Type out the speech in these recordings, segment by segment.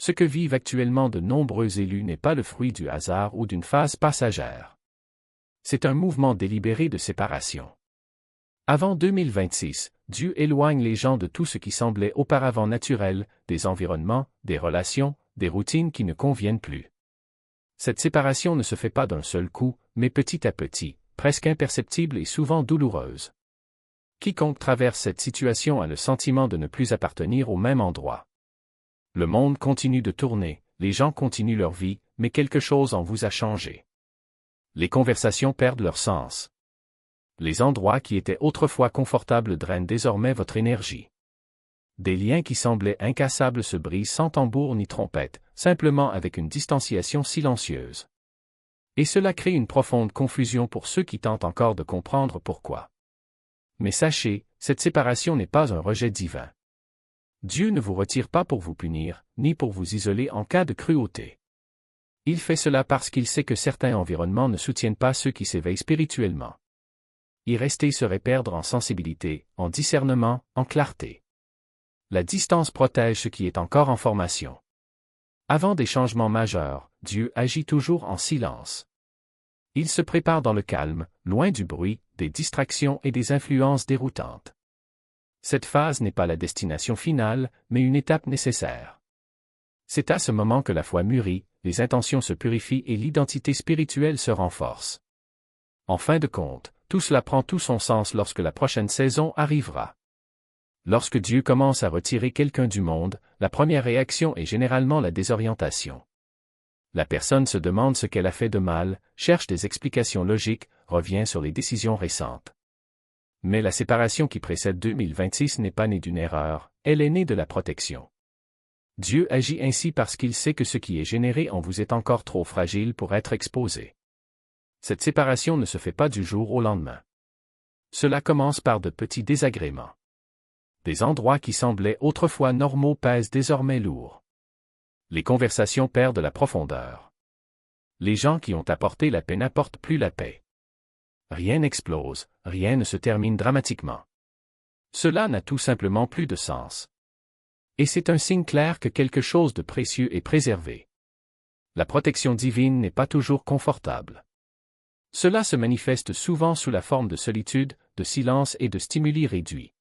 Ce que vivent actuellement de nombreux élus n'est pas le fruit du hasard ou d'une phase passagère. C'est un mouvement délibéré de séparation. Avant 2026, Dieu éloigne les gens de tout ce qui semblait auparavant naturel, des environnements, des relations, des routines qui ne conviennent plus. Cette séparation ne se fait pas d'un seul coup, mais petit à petit, presque imperceptible et souvent douloureuse. Quiconque traverse cette situation a le sentiment de ne plus appartenir au même endroit. Le monde continue de tourner, les gens continuent leur vie, mais quelque chose en vous a changé. Les conversations perdent leur sens. Les endroits qui étaient autrefois confortables drainent désormais votre énergie. Des liens qui semblaient incassables se brisent sans tambour ni trompette, simplement avec une distanciation silencieuse. Et cela crée une profonde confusion pour ceux qui tentent encore de comprendre pourquoi. Mais sachez, cette séparation n'est pas un rejet divin. Dieu ne vous retire pas pour vous punir, ni pour vous isoler en cas de cruauté. Il fait cela parce qu'il sait que certains environnements ne soutiennent pas ceux qui s'éveillent spirituellement. Y rester serait perdre en sensibilité, en discernement, en clarté. La distance protège ce qui est encore en formation. Avant des changements majeurs, Dieu agit toujours en silence. Il se prépare dans le calme, loin du bruit, des distractions et des influences déroutantes. Cette phase n'est pas la destination finale, mais une étape nécessaire. C'est à ce moment que la foi mûrit, les intentions se purifient et l'identité spirituelle se renforce. En fin de compte, tout cela prend tout son sens lorsque la prochaine saison arrivera. Lorsque Dieu commence à retirer quelqu'un du monde, la première réaction est généralement la désorientation. La personne se demande ce qu'elle a fait de mal, cherche des explications logiques, revient sur les décisions récentes. Mais la séparation qui précède 2026 n'est pas née d'une erreur, elle est née de la protection. Dieu agit ainsi parce qu'il sait que ce qui est généré en vous est encore trop fragile pour être exposé. Cette séparation ne se fait pas du jour au lendemain. Cela commence par de petits désagréments. Des endroits qui semblaient autrefois normaux pèsent désormais lourd. Les conversations perdent la profondeur. Les gens qui ont apporté la paix n'apportent plus la paix. Rien n'explose, rien ne se termine dramatiquement. Cela n'a tout simplement plus de sens. Et c'est un signe clair que quelque chose de précieux est préservé. La protection divine n'est pas toujours confortable. Cela se manifeste souvent sous la forme de solitude, de silence et de stimuli réduits.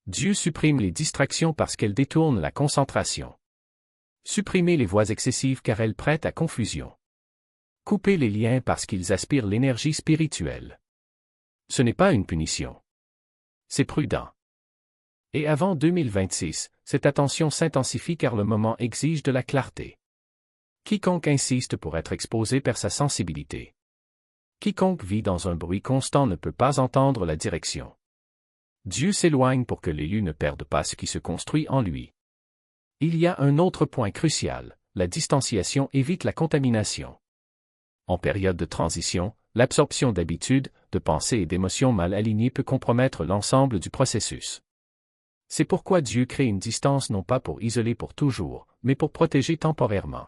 Dieu supprime les distractions parce qu'elles détournent la concentration. Supprimez les voix excessives car elles prêtent à confusion. Coupez les liens parce qu'ils aspirent l'énergie spirituelle. Ce n'est pas une punition. C'est prudent. Et avant 2026, cette attention s'intensifie car le moment exige de la clarté. Quiconque insiste pour être exposé perd sa sensibilité. Quiconque vit dans un bruit constant ne peut pas entendre la direction. Dieu s'éloigne pour que l'élu ne perde pas ce qui se construit en lui. Il y a un autre point crucial, la distanciation évite la contamination. En période de transition, l'absorption d'habitudes, de pensées et d'émotions mal alignées peut compromettre l'ensemble du processus. C'est pourquoi Dieu crée une distance non pas pour isoler pour toujours, mais pour protéger temporairement.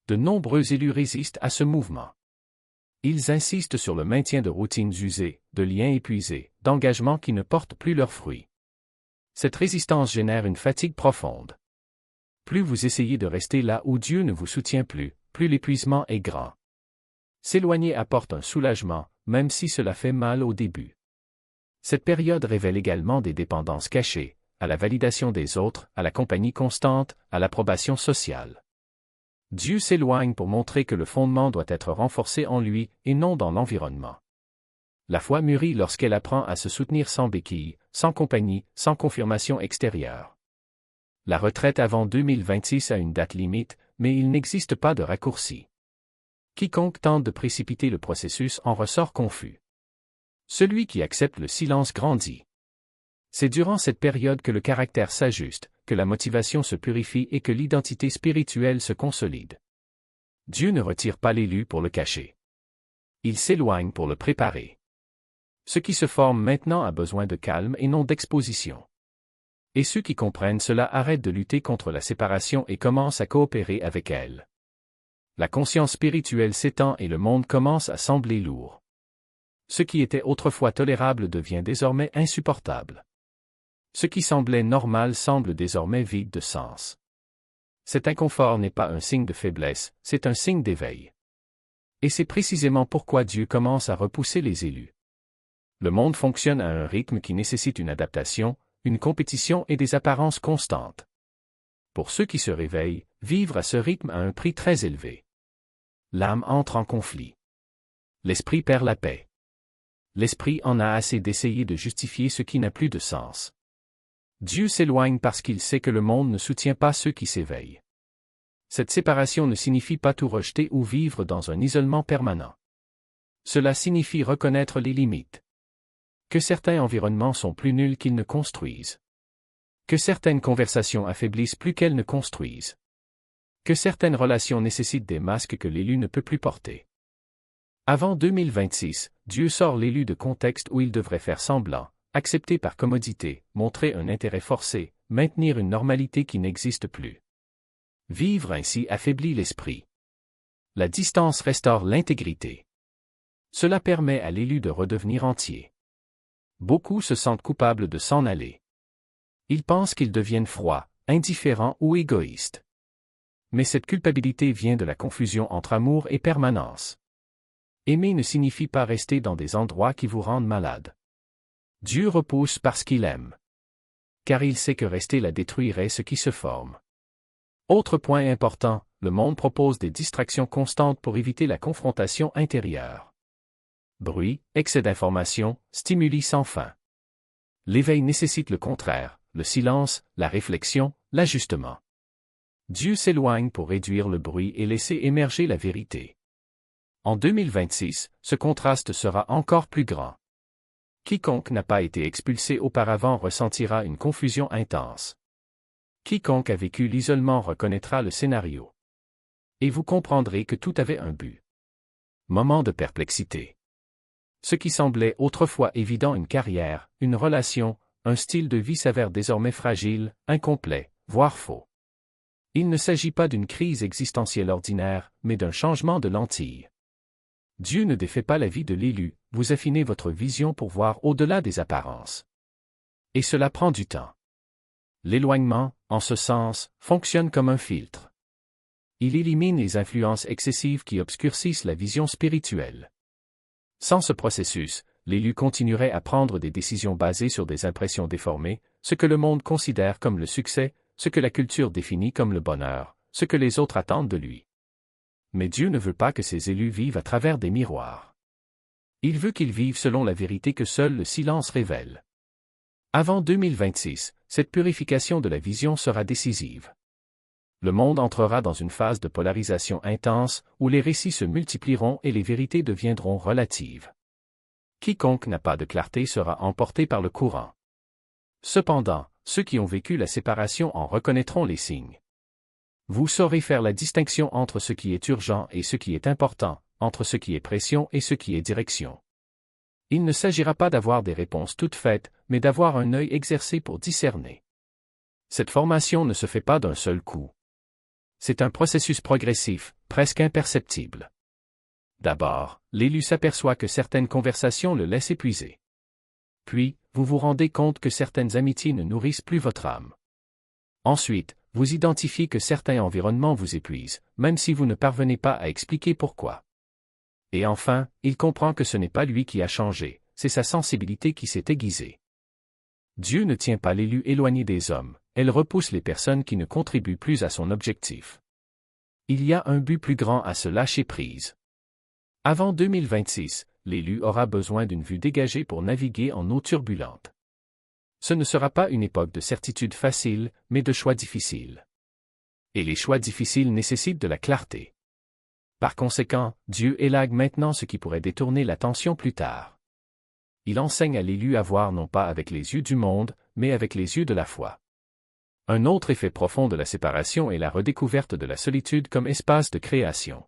De nombreux élus résistent à ce mouvement. Ils insistent sur le maintien de routines usées, de liens épuisés, d'engagements qui ne portent plus leurs fruits. Cette résistance génère une fatigue profonde. Plus vous essayez de rester là où Dieu ne vous soutient plus, plus l'épuisement est grand. S'éloigner apporte un soulagement, même si cela fait mal au début. Cette période révèle également des dépendances cachées, à la validation des autres, à la compagnie constante, à l'approbation sociale. Dieu s'éloigne pour montrer que le fondement doit être renforcé en lui et non dans l'environnement. La foi mûrit lorsqu'elle apprend à se soutenir sans béquille, sans compagnie, sans confirmation extérieure. La retraite avant 2026 a une date limite, mais il n'existe pas de raccourci. Quiconque tente de précipiter le processus en ressort confus. Celui qui accepte le silence grandit. C'est durant cette période que le caractère s'ajuste, que la motivation se purifie et que l'identité spirituelle se consolide. Dieu ne retire pas l'élu pour le cacher. Il s'éloigne pour le préparer. Ce qui se forme maintenant a besoin de calme et non d'exposition. Et ceux qui comprennent cela arrêtent de lutter contre la séparation et commencent à coopérer avec elle. La conscience spirituelle s'étend et le monde commence à sembler lourd. Ce qui était autrefois tolérable devient désormais insupportable. Ce qui semblait normal semble désormais vide de sens. Cet inconfort n'est pas un signe de faiblesse, c'est un signe d'éveil. Et c'est précisément pourquoi Dieu commence à repousser les élus. Le monde fonctionne à un rythme qui nécessite une adaptation, une compétition et des apparences constantes. Pour ceux qui se réveillent, vivre à ce rythme a un prix très élevé. L'âme entre en conflit. L'esprit perd la paix. L'esprit en a assez d'essayer de justifier ce qui n'a plus de sens. Dieu s'éloigne parce qu'il sait que le monde ne soutient pas ceux qui s'éveillent. Cette séparation ne signifie pas tout rejeter ou vivre dans un isolement permanent. Cela signifie reconnaître les limites. Que certains environnements sont plus nuls qu'ils ne construisent. Que certaines conversations affaiblissent plus qu'elles ne construisent. Que certaines relations nécessitent des masques que l'élu ne peut plus porter. Avant 2026, Dieu sort l'élu de contexte où il devrait faire semblant, accepter par commodité, montrer un intérêt forcé, maintenir une normalité qui n'existe plus. Vivre ainsi affaiblit l'esprit. La distance restaure l'intégrité. Cela permet à l'élu de redevenir entier. Beaucoup se sentent coupables de s'en aller. Ils pensent qu'ils deviennent froids, indifférents ou égoïstes. Mais cette culpabilité vient de la confusion entre amour et permanence. Aimer ne signifie pas rester dans des endroits qui vous rendent malade. Dieu repousse parce qu'il aime. Car il sait que rester là détruirait ce qui se forme. Autre point important, le monde propose des distractions constantes pour éviter la confrontation intérieure. Bruit, excès d'informations, stimuli sans fin. L'éveil nécessite le contraire, le silence, la réflexion, l'ajustement. Dieu s'éloigne pour réduire le bruit et laisser émerger la vérité. En 2026, ce contraste sera encore plus grand. Quiconque n'a pas été expulsé auparavant ressentira une confusion intense. Quiconque a vécu l'isolement reconnaîtra le scénario. Et vous comprendrez que tout avait un but. Moment de perplexité. Ce qui semblait autrefois évident, une carrière, une relation, un style de vie s'avère désormais fragile, incomplet, voire faux. Il ne s'agit pas d'une crise existentielle ordinaire, mais d'un changement de lentille. Dieu ne défait pas la vie de l'élu, vous affinez votre vision pour voir au-delà des apparences. Et cela prend du temps. L'éloignement, en ce sens, fonctionne comme un filtre. Il élimine les influences excessives qui obscurcissent la vision spirituelle. Sans ce processus, l'élu continuerait à prendre des décisions basées sur des impressions déformées, ce que le monde considère comme le succès, ce que la culture définit comme le bonheur, ce que les autres attendent de lui. Mais Dieu ne veut pas que ses élus vivent à travers des miroirs. Il veut qu'ils vivent selon la vérité que seul le silence révèle. Avant 2026, cette purification de la vision sera décisive. Le monde entrera dans une phase de polarisation intense, où les récits se multiplieront et les vérités deviendront relatives. Quiconque n'a pas de clarté sera emporté par le courant. Cependant, ceux qui ont vécu la séparation en reconnaîtront les signes. Vous saurez faire la distinction entre ce qui est urgent et ce qui est important, entre ce qui est pression et ce qui est direction. Il ne s'agira pas d'avoir des réponses toutes faites, mais d'avoir un œil exercé pour discerner. Cette formation ne se fait pas d'un seul coup. C'est un processus progressif, presque imperceptible. D'abord, l'élu s'aperçoit que certaines conversations le laissent épuisé. Puis, vous vous rendez compte que certaines amitiés ne nourrissent plus votre âme. Ensuite, vous identifiez que certains environnements vous épuisent, même si vous ne parvenez pas à expliquer pourquoi. Et enfin, il comprend que ce n'est pas lui qui a changé, c'est sa sensibilité qui s'est aiguisée. Dieu ne tient pas l'élu éloigné des hommes, elle repousse les personnes qui ne contribuent plus à son objectif. Il y a un but plus grand à se lâcher prise. Avant 2026, l'élu aura besoin d'une vue dégagée pour naviguer en eau turbulente. Ce ne sera pas une époque de certitude facile, mais de choix difficiles. Et les choix difficiles nécessitent de la clarté. Par conséquent, Dieu élague maintenant ce qui pourrait détourner l'attention plus tard. Il enseigne à l'élu à voir non pas avec les yeux du monde, mais avec les yeux de la foi. Un autre effet profond de la séparation est la redécouverte de la solitude comme espace de création.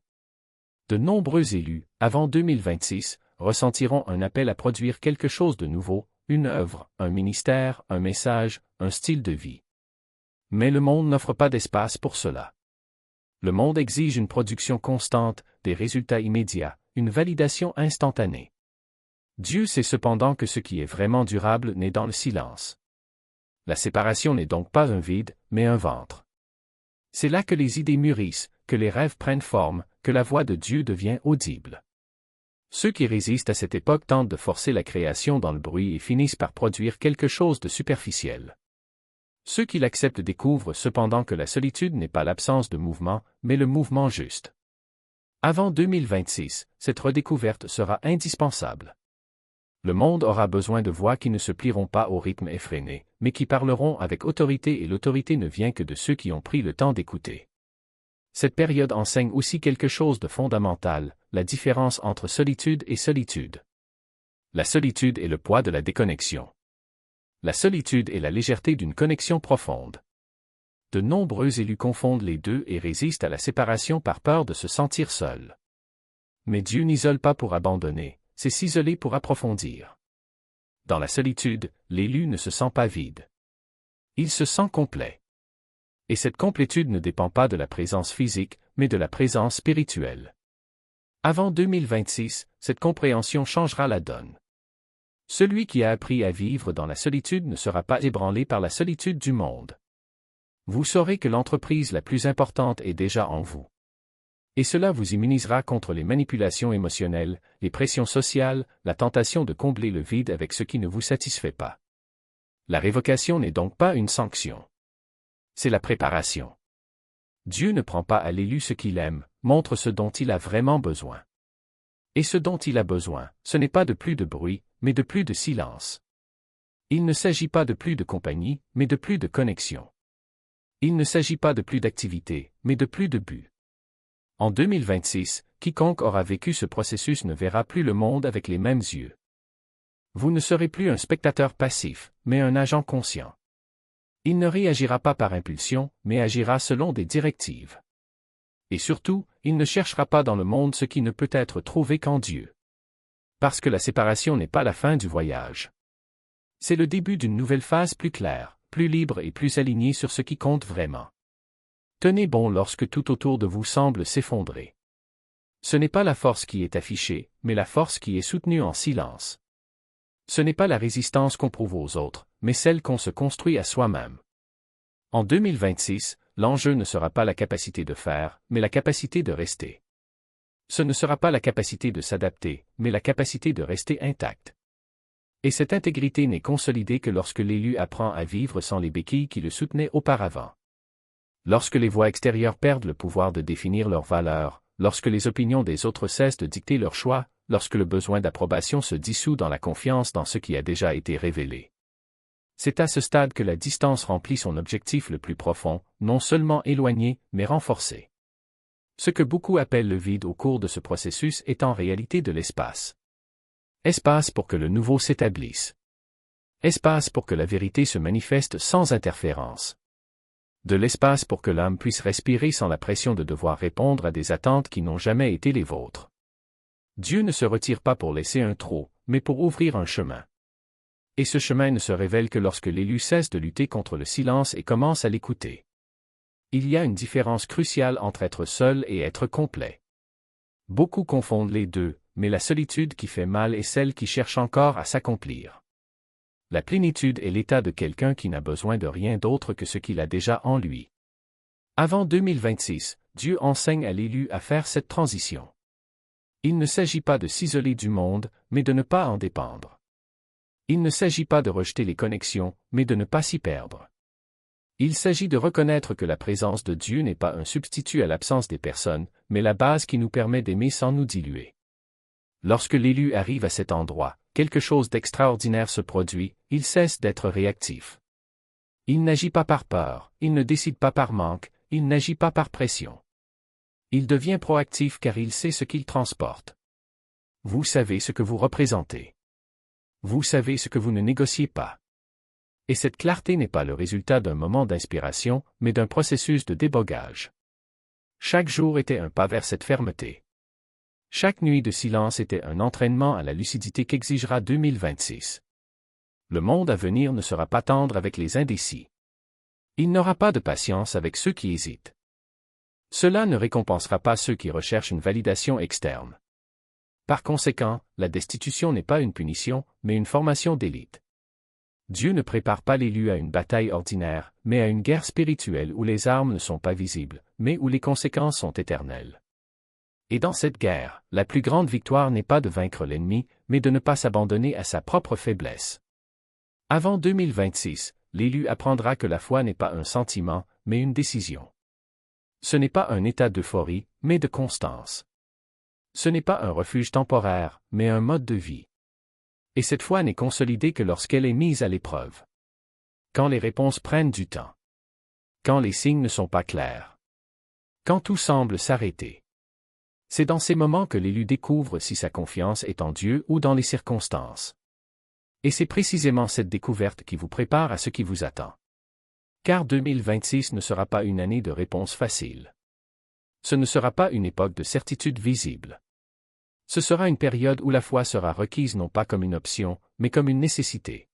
De nombreux élus, avant 2026, ressentiront un appel à produire quelque chose de nouveau, une œuvre, un ministère, un message, un style de vie. Mais le monde n'offre pas d'espace pour cela. Le monde exige une production constante, des résultats immédiats, une validation instantanée. Dieu sait cependant que ce qui est vraiment durable naît dans le silence. La séparation n'est donc pas un vide, mais un ventre. C'est là que les idées mûrissent, que les rêves prennent forme, que la voix de Dieu devient audible. Ceux qui résistent à cette époque tentent de forcer la création dans le bruit et finissent par produire quelque chose de superficiel. Ceux qui l'acceptent découvrent cependant que la solitude n'est pas l'absence de mouvement, mais le mouvement juste. Avant 2026, cette redécouverte sera indispensable. Le monde aura besoin de voix qui ne se plieront pas au rythme effréné, mais qui parleront avec autorité, et l'autorité ne vient que de ceux qui ont pris le temps d'écouter. Cette période enseigne aussi quelque chose de fondamental, la différence entre solitude et solitude. La solitude est le poids de la déconnexion. La solitude est la légèreté d'une connexion profonde. De nombreux élus confondent les deux et résistent à la séparation par peur de se sentir seuls. Mais Dieu n'isole pas pour abandonner, c'est s'isoler pour approfondir. Dans la solitude, l'élu ne se sent pas vide. Il se sent complet. Et cette complétude ne dépend pas de la présence physique, mais de la présence spirituelle. Avant 2026, cette compréhension changera la donne. Celui qui a appris à vivre dans la solitude ne sera pas ébranlé par la solitude du monde. Vous saurez que l'entreprise la plus importante est déjà en vous. Et cela vous immunisera contre les manipulations émotionnelles, les pressions sociales, la tentation de combler le vide avec ce qui ne vous satisfait pas. La révocation n'est donc pas une sanction. C'est la préparation. Dieu ne prend pas à l'élu ce qu'il aime, montre ce dont il a vraiment besoin. Et ce dont il a besoin, ce n'est pas de plus de bruit, mais de plus de silence. Il ne s'agit pas de plus de compagnie, mais de plus de connexion. Il ne s'agit pas de plus d'activité, mais de plus de but. En 2026, quiconque aura vécu ce processus ne verra plus le monde avec les mêmes yeux. Vous ne serez plus un spectateur passif, mais un agent conscient. Il ne réagira pas par impulsion, mais agira selon des directives. Et surtout, il ne cherchera pas dans le monde ce qui ne peut être trouvé qu'en Dieu. Parce que la séparation n'est pas la fin du voyage. C'est le début d'une nouvelle phase plus claire, plus libre et plus alignée sur ce qui compte vraiment. Tenez bon lorsque tout autour de vous semble s'effondrer. Ce n'est pas la force qui est affichée, mais la force qui est soutenue en silence. Ce n'est pas la résistance qu'on prouve aux autres, mais celle qu'on se construit à soi-même. En 2026, l'enjeu ne sera pas la capacité de faire, mais la capacité de rester. Ce ne sera pas la capacité de s'adapter, mais la capacité de rester intact. Et cette intégrité n'est consolidée que lorsque l'élu apprend à vivre sans les béquilles qui le soutenaient auparavant. Lorsque les voix extérieures perdent le pouvoir de définir leurs valeurs, lorsque les opinions des autres cessent de dicter leurs choix, lorsque le besoin d'approbation se dissout dans la confiance dans ce qui a déjà été révélé. C'est à ce stade que la distance remplit son objectif le plus profond, non seulement éloigné, mais renforcé. Ce que beaucoup appellent le vide au cours de ce processus est en réalité de l'espace. Espace pour que le nouveau s'établisse. Espace pour que la vérité se manifeste sans interférence. De l'espace pour que l'âme puisse respirer sans la pression de devoir répondre à des attentes qui n'ont jamais été les vôtres. Dieu ne se retire pas pour laisser un trou, mais pour ouvrir un chemin. Et ce chemin ne se révèle que lorsque l'élu cesse de lutter contre le silence et commence à l'écouter. Il y a une différence cruciale entre être seul et être complet. Beaucoup confondent les deux, mais la solitude qui fait mal est celle qui cherche encore à s'accomplir. La plénitude est l'état de quelqu'un qui n'a besoin de rien d'autre que ce qu'il a déjà en lui. Avant 2026, Dieu enseigne à l'élu à faire cette transition. Il ne s'agit pas de s'isoler du monde, mais de ne pas en dépendre. Il ne s'agit pas de rejeter les connexions, mais de ne pas s'y perdre. Il s'agit de reconnaître que la présence de Dieu n'est pas un substitut à l'absence des personnes, mais la base qui nous permet d'aimer sans nous diluer. Lorsque l'élu arrive à cet endroit, quelque chose d'extraordinaire se produit, il cesse d'être réactif. Il n'agit pas par peur, il ne décide pas par manque, il n'agit pas par pression. Il devient proactif car il sait ce qu'il transporte. Vous savez ce que vous représentez. Vous savez ce que vous ne négociez pas. Et cette clarté n'est pas le résultat d'un moment d'inspiration, mais d'un processus de débogage. Chaque jour était un pas vers cette fermeté. Chaque nuit de silence était un entraînement à la lucidité qu'exigera 2026. Le monde à venir ne sera pas tendre avec les indécis. Il n'aura pas de patience avec ceux qui hésitent. Cela ne récompensera pas ceux qui recherchent une validation externe. Par conséquent, la destitution n'est pas une punition, mais une formation d'élite. Dieu ne prépare pas l'élu à une bataille ordinaire, mais à une guerre spirituelle où les armes ne sont pas visibles, mais où les conséquences sont éternelles. Et dans cette guerre, la plus grande victoire n'est pas de vaincre l'ennemi, mais de ne pas s'abandonner à sa propre faiblesse. Avant 2026, l'élu apprendra que la foi n'est pas un sentiment, mais une décision. Ce n'est pas un état d'euphorie, mais de constance. Ce n'est pas un refuge temporaire, mais un mode de vie. Et cette foi n'est consolidée que lorsqu'elle est mise à l'épreuve. Quand les réponses prennent du temps. Quand les signes ne sont pas clairs. Quand tout semble s'arrêter. C'est dans ces moments que l'élu découvre si sa confiance est en Dieu ou dans les circonstances. Et c'est précisément cette découverte qui vous prépare à ce qui vous attend. Car 2026 ne sera pas une année de réponses faciles. Ce ne sera pas une époque de certitude visible. Ce sera une période où la foi sera requise non pas comme une option, mais comme une nécessité.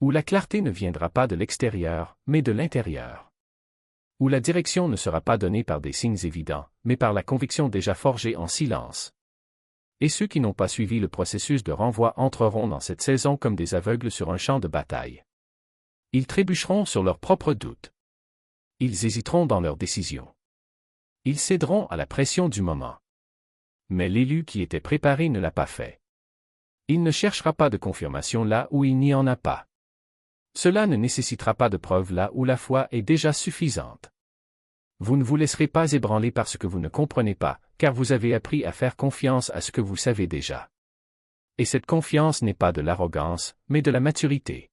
Où la clarté ne viendra pas de l'extérieur, mais de l'intérieur. Où la direction ne sera pas donnée par des signes évidents, mais par la conviction déjà forgée en silence. Et ceux qui n'ont pas suivi le processus de renvoi entreront dans cette saison comme des aveugles sur un champ de bataille. Ils trébucheront sur leurs propres doutes. Ils hésiteront dans leurs décisions. Ils céderont à la pression du moment. Mais l'élu qui était préparé ne l'a pas fait. Il ne cherchera pas de confirmation là où il n'y en a pas. Cela ne nécessitera pas de preuve là où la foi est déjà suffisante. Vous ne vous laisserez pas ébranler par ce que vous ne comprenez pas, car vous avez appris à faire confiance à ce que vous savez déjà. Et cette confiance n'est pas de l'arrogance, mais de la maturité.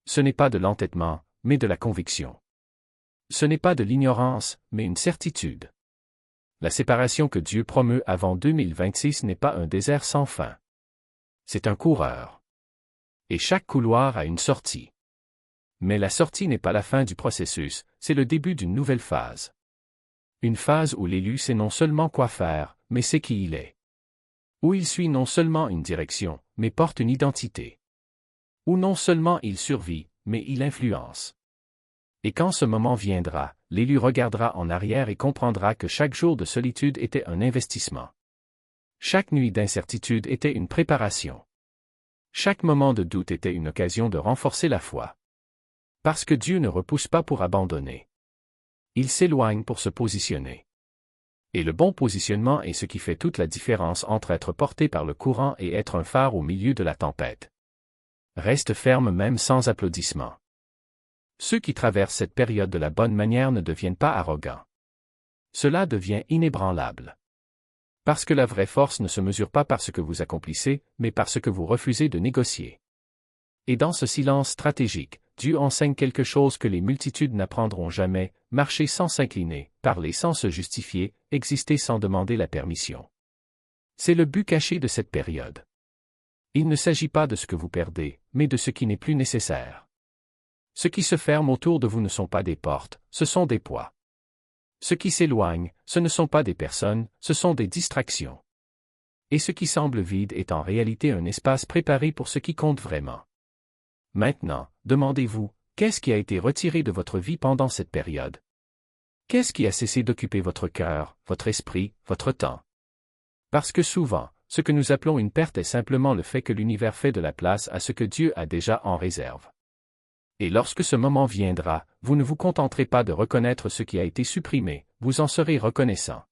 Ce n'est pas de l'entêtement, mais de la conviction. Ce n'est pas de l'ignorance, mais une certitude. La séparation que Dieu promeut avant 2026 n'est pas un désert sans fin. C'est un coureur. Et chaque couloir a une sortie. Mais la sortie n'est pas la fin du processus, c'est le début d'une nouvelle phase. Une phase où l'élu sait non seulement quoi faire, mais sait qui il est. Où il suit non seulement une direction, mais porte une identité. Où non seulement il survit, mais il influence. Et quand ce moment viendra, l'élu regardera en arrière et comprendra que chaque jour de solitude était un investissement. Chaque nuit d'incertitude était une préparation. Chaque moment de doute était une occasion de renforcer la foi. Parce que Dieu ne repousse pas pour abandonner. Il s'éloigne pour se positionner. Et le bon positionnement est ce qui fait toute la différence entre être porté par le courant et être un phare au milieu de la tempête. Reste ferme même sans applaudissements. Ceux qui traversent cette période de la bonne manière ne deviennent pas arrogants. Cela devient inébranlable. Parce que la vraie force ne se mesure pas par ce que vous accomplissez, mais par ce que vous refusez de négocier. Et dans ce silence stratégique, Dieu enseigne quelque chose que les multitudes n'apprendront jamais, marcher sans s'incliner, parler sans se justifier, exister sans demander la permission. C'est le but caché de cette période. Il ne s'agit pas de ce que vous perdez, mais de ce qui n'est plus nécessaire. Ce qui se ferme autour de vous ne sont pas des portes, ce sont des poids. Ce qui s'éloigne, ce ne sont pas des personnes, ce sont des distractions. Et ce qui semble vide est en réalité un espace préparé pour ce qui compte vraiment. Maintenant, demandez-vous, qu'est-ce qui a été retiré de votre vie pendant cette période? Qu'est-ce qui a cessé d'occuper votre cœur, votre esprit, votre temps? Parce que souvent, ce que nous appelons une perte est simplement le fait que l'univers fait de la place à ce que Dieu a déjà en réserve. Et lorsque ce moment viendra, vous ne vous contenterez pas de reconnaître ce qui a été supprimé, vous en serez reconnaissant.